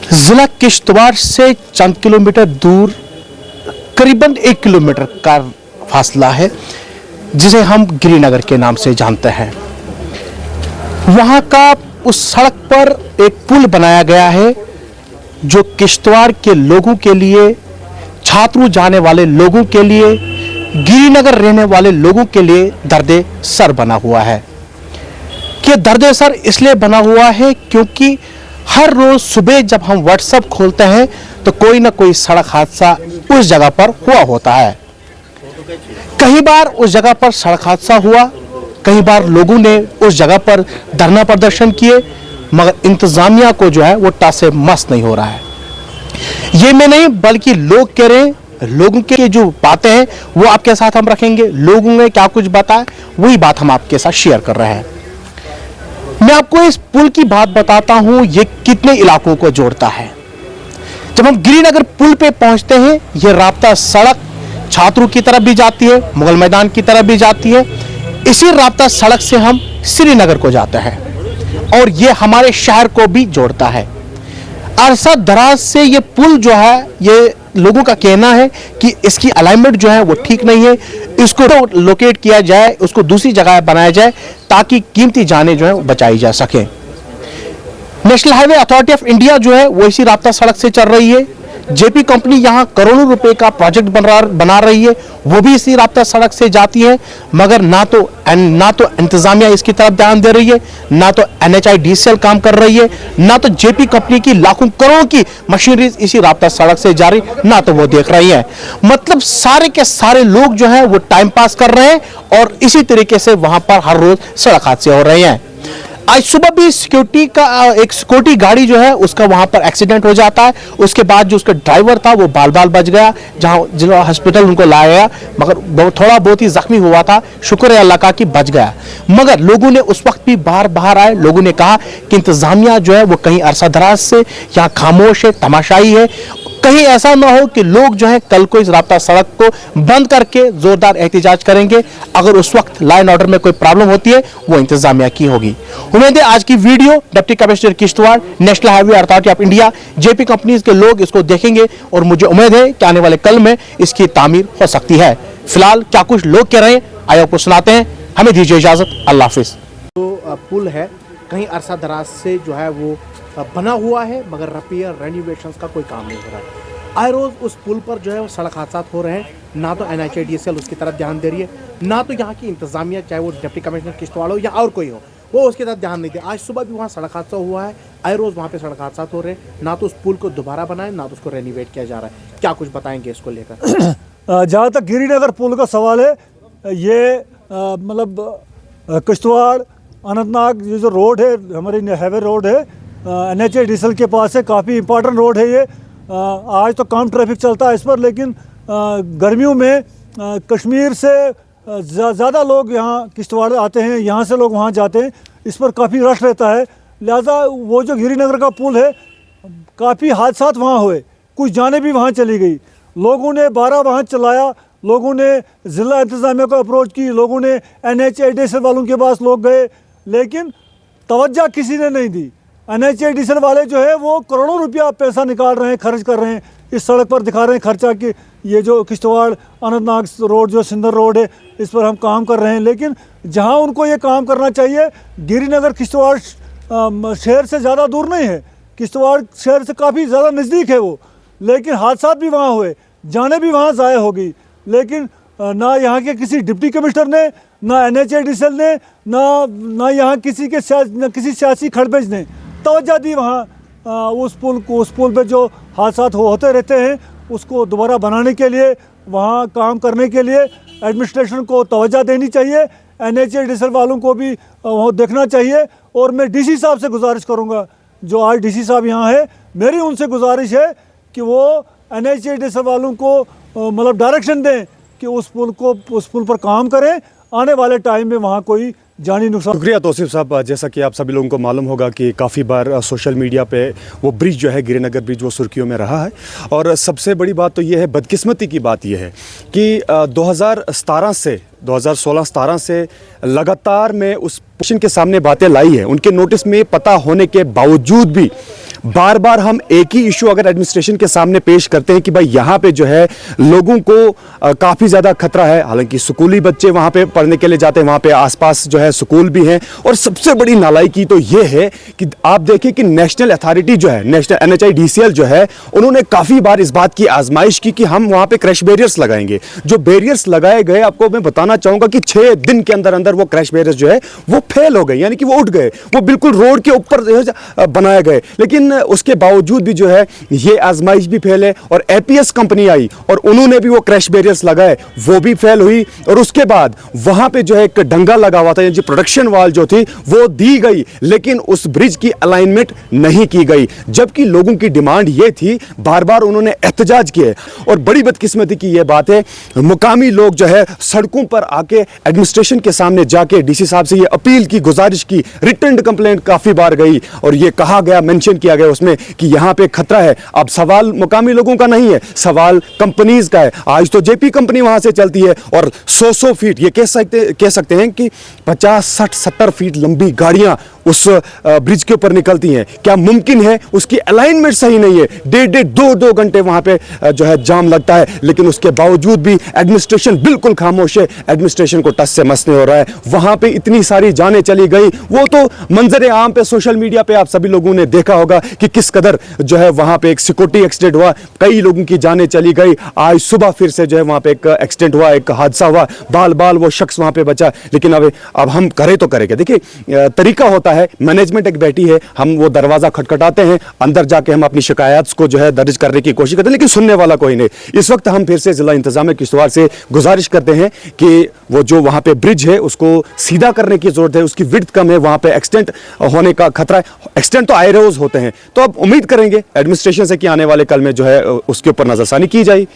जिला किश्तवाड़ से चंद किलोमीटर दूर करीबन 1 किलोमीटर का फासला है, जिसे हम गिरिनगर के नाम से जानते हैं। वहां का उस सड़क पर एक पुल बनाया गया है जो किश्तवाड़ के लोगों के लिए, छात्रों जाने वाले लोगों के लिए, गिरिनगर रहने वाले लोगों के लिए दर्दे सर बना हुआ है। कि दर्दे सर इसलिए बना हुआ है क्योंकि हर रोज सुबह जब हम व्हाट्सएप खोलते हैं तो कोई ना कोई सड़क हादसा उस जगह पर हुआ होता है। कई बार उस जगह पर सड़क हादसा हुआ, कई बार लोगों ने उस जगह पर धरना प्रदर्शन किए, मगर इंतजामिया को जो है वो टासे मस नहीं हो रहा है। ये मैं नहीं बल्कि लोग कह रहे हैं, लोगों के जो बातें हैं वो आपके साथ हम रखेंगे। लोगों ने क्या कुछ बताया वही बात हम आपके साथ शेयर कर रहे हैं। मैं आपको इस पुल की बात बताता हूं, ये कितने इलाकों को जोड़ता है। जब हम गिरिनगर पुल पे पहुंचते हैं, ये राब्ता सड़क छात्रों की तरफ भी जाती है, मुगल मैदान की तरफ भी जाती है। इसी राब्ता सड़क से हम श्रीनगर को जाते हैं और ये हमारे शहर को भी जोड़ता है। अरसा दराज से ये पुल जो है, ये लोगों का कहना है कि इसकी अलाइनमेंट जो है वो ठीक नहीं है, इसको लोकेट किया जाए, उसको दूसरी जगह बनाया जाए ताकि कीमती जानें जो है बचाई जा सके। National highway authority of India जो है वो इसी राब्ता सड़क से चल रही है। जेपी कंपनी यहां करोड़ों रुपए का प्रोजेक्ट बना रही है, वो भी इसी राब्ता सड़क से जाती है, मगर ना तो इंतजामिया इसकी तरफ ध्यान दे रही है, ना तो NHIDCL काम कर रही है, ना तो जेपी कंपनी की लाखों करोड़ की मशीनरी इसी राब्ता सड़क से जा रही, ना तो वो देख रही है। मतलब सारे के सारे लोग जो है वो टाइम पास कर रहे हैं और इसी तरीके से वहां पर हर रोज सड़क हादसे हो रहे हैं। आज सुबह भी एक सिक्योरिटी गाड़ी जो है उसका वहां पर एक्सीडेंट हो जाता है। उसके बाद जो उसका ड्राइवर था वो बाल बाल बच गया, जहां जिला हॉस्पिटल उनको लाया गया, मगर थोड़ा बहुत ही जख्मी हुआ था। शुक्र है अल्लाह का कि बच गया। मगर लोगों ने उस वक्त भी बाहर आए, लोगों ने कहा कि इंतजामिया जो है वो कहीं अरसा दराज से यहाँ खामोश है, तमाशाई है। कहीं ऐसा ना हो कि लोग जो है कल को इस राब्ता सड़क को बंद करके जोरदार एहतजाज करेंगे। अगर उस वक्त लॉ एंड ऑर्डर में कोई प्रॉब्लम होती है वो इंतजामिया की होगी। उम्मीद है आज की video deputy commissioner Kishtwar, national highway authority of India, JP companies के लोग इसको देखेंगे और मुझे उम्मीद है कि आने वाले कल में इसकी तामीर हो सकती है। फिलहाल क्या कुछ लोग कह रहे हैं आइए आपको सुनाते हैं। हमें दीजिए इजाजत, अल्लाह हाफिज। तो पुल है कहीं अरसा दराज से जो है वो बना हुआ है, मगर रिपेयर रेनोवेशन का कोई काम नहीं हो रहा है। आए रोज उस पुल पर जो है वो सड़क हादसा हो रहे हैं। ना तो NHIDCL उसकी तरफ ध्यान दे रही है, ना तो यहाँ की इंतजामिया, चाहे वो डिप्टी कमिश्नर किश्तवाड़ हो या और कोई हो, वो उसकी तरफ ध्यान नहीं दे। आज सुबह भी वहाँ सड़क हादसा हुआ है। आए रोज वहाँ पे सड़क हादसा हो रहे हैं। ना तो उस पुल को दोबारा बनाए, ना तो उसको रेनोवेट किया जा रहा है। क्या कुछ बताएंगे इसको लेकर? जहाँ तक गिरिनगर पुल का सवाल है, ये मतलब किश्तवाड़ अनंतनाग ये जो रोड है, हमारी हाईवे रोड है, NHIDCL के पास है, काफ़ी इंपॉर्टेंट रोड है ये। आज तो कम ट्रैफिक चलता है इस पर, लेकिन गर्मियों में कश्मीर से ज़्यादा लोग यहाँ किश्तवाड़ आते हैं, यहाँ से लोग वहाँ जाते हैं, इस पर काफ़ी रश रहता है। लिहाजा वो जो गिरिनगर का पुल है, काफ़ी हादसा वहाँ हुए, कुछ जाने भी वहाँ चली गई। लोगों ने 12 वाहन चलाया, लोगों ने ज़िला इंतज़ामिया को अप्रोच की, लोगों ने NHIDCL वालों के पास लोग गए, लेकिन तवज्जो किसी ने नहीं दी। NHIDCL वाले जो है वो करोड़ों रुपया पैसा निकाल रहे हैं, खर्च कर रहे हैं, इस सड़क पर दिखा रहे हैं खर्चा कि ये जो किश्तवाड़ अनंतनाग रोड जो सिंदर रोड है, इस पर हम काम कर रहे हैं। लेकिन जहां उनको ये काम करना चाहिए, गिरिनगर किश्तवाड़ शहर से ज़्यादा दूर नहीं है, किश्तवाड़ शहर से काफ़ी ज़्यादा नज़दीक है वो, लेकिन हादसा भी वहाँ हुए, जाने भी वहाँ ज़ाया हो गई। लेकिन ना यहाँ के किसी डिप्टी कमिश्नर ने, ना NHIDCL ने, ना यहाँ किसी सियासी खड़बेज ने तवज्जो दी वहाँ उस पुल पे जो हादसा होते रहते हैं उसको दोबारा बनाने के लिए, वहाँ काम करने के लिए एडमिनिस्ट्रेशन को तवज्जो देनी चाहिए। NHIDCL वालों को भी वहाँ देखना चाहिए। और मैं DC साहब से गुजारिश करूँगा, जो आज DC साहब यहाँ है, मेरी उनसे गुजारिश है कि वो NHIDCL वालों को मतलब डायरेक्शन दें कि उस पुल पर काम करें। आने वाले टाइम में वहाँ कोई जानी नुकसान। शुक्रिया तौसीफ साहब। जैसा कि आप सभी लोगों को मालूम होगा कि काफ़ी बार सोशल मीडिया पे वो ब्रिज जो है, गिरिनगर ब्रिज, वो सुर्खियों में रहा है। और सबसे बड़ी बात तो ये है, बदकिस्मती की बात ये है कि 2017 से 2016-17 से लगातार मैं उस पोजीशन के सामने बातें लाई है। उनके नोटिस में पता होने के बावजूद भी बार बार हम एक ही इशू अगर एडमिनिस्ट्रेशन के सामने पेश करते हैं कि भाई यहाँ पे जो है लोगों को काफ़ी ज़्यादा खतरा है। हालांकि स्कूली बच्चे वहाँ पे पढ़ने के लिए जाते हैं, वहाँ पे आसपास जो है स्कूल भी हैं। और सबसे बड़ी नालायकी तो ये है कि आप देखें कि नेशनल अथॉरिटी जो है, नेशनल NHIDCL जो है, उन्होंने काफ़ी बार इस बात की आजमाइश की कि हम वहाँ पे क्रैश बैरियर्स लगाएंगे। जो बैरियर्स लगाए गए, आपको मैं बताना चाहूँगा कि 6 दिन के अंदर अंदर वो क्रैश बैरियर्स जो है वो फेल हो गए, यानी कि वो उठ गए, वो बिल्कुल रोड के ऊपर बनाए गए। लेकिन उसके बावजूद भी जो है ये आजमाइश भी फेल है। और APS कंपनी आई और उन्होंने भी वो क्रैश बैरियर्स लगाए, वो भी फेल हुई। और उसके बाद वहां पे जो है एक डंगा लगा हुआ था, यानी प्रोडक्शन वाल जो थी वो दी गई, लेकिन उस ब्रिज की अलाइनमेंट नहीं की गई, जबकि लोगों की डिमांड ये थी। बार बार उन्होंने एहतजाज किए। और बड़ी बदकिस्मती की ये बात है, मुकामी लोग जो है सड़कों पर आके एडमिनिस्ट्रेशन के सामने जाके DC साहब से ये अपील की, गुजारिश की, रिटर्न कंप्लेंट काफी बार गई और ये कहा गया, मेंशन किया गया उसमें कि यहां पे खतरा है। अब सवाल मुकामी लोगों का नहीं है, सवाल कंपनीज का है। आज तो JP कंपनी वहां से चलती है और 100 फीट, ये कह सकते हैं कि 50, 60, 70 फीट लंबी गाड़ियां उस ब्रिज के ऊपर निकलती हैं। क्या मुमकिन है? उसकी अलाइनमेंट सही नहीं है। 1.5-2 घंटे वहां पे जो है जाम लगता है, लेकिन उसके बावजूद भी एडमिनिस्ट्रेशन बिल्कुल खामोश है। एडमिनिस्ट्रेशन को टस से मस नहीं हो रहा है। वहां पे इतनी सारी जानें चली गई, वो तो मंजर आम पे सोशल मीडिया पे आप सभी लोगों ने देखा होगा कि किस कदर जो है वहां पे एक सिक्योरिटी एक्सीडेंट हुआ, कई लोगों की जानें चली गई। आज सुबह फिर से जो है वहां पे एक एक्सीडेंट हुआ, एक हादसा हुआ, बाल वो शख्स वहां पे बचा। लेकिन अब हम करें तो करें क्या? देखिए, तरीका होता है, मैनेजमेंट एक बैठी है, हम वो दरवाजा खटखटाते हैं, अंदर जाके हम अपनी शिकायत को जो है दर्ज करने की कोशिश करते हैं, लेकिन सुनने वाला कोई नहीं। इस वक्त हम फिर से जिला इंतजामिया किश्तवाड़ से गुजारिश करते हैं कि वो जो वहां पे ब्रिज है उसको सीधा करने की जरूरत है। उसकी विड्थ कम है, वहां पे एक्सीडेंट होने का खतरा है। एक्सीडेंट तो आए रोज होते हैं, तो अब उम्मीद करेंगे एडमिनिस्ट्रेशन से कि आने वाले कल में जो है उसके ऊपर नजरसानी की जाए।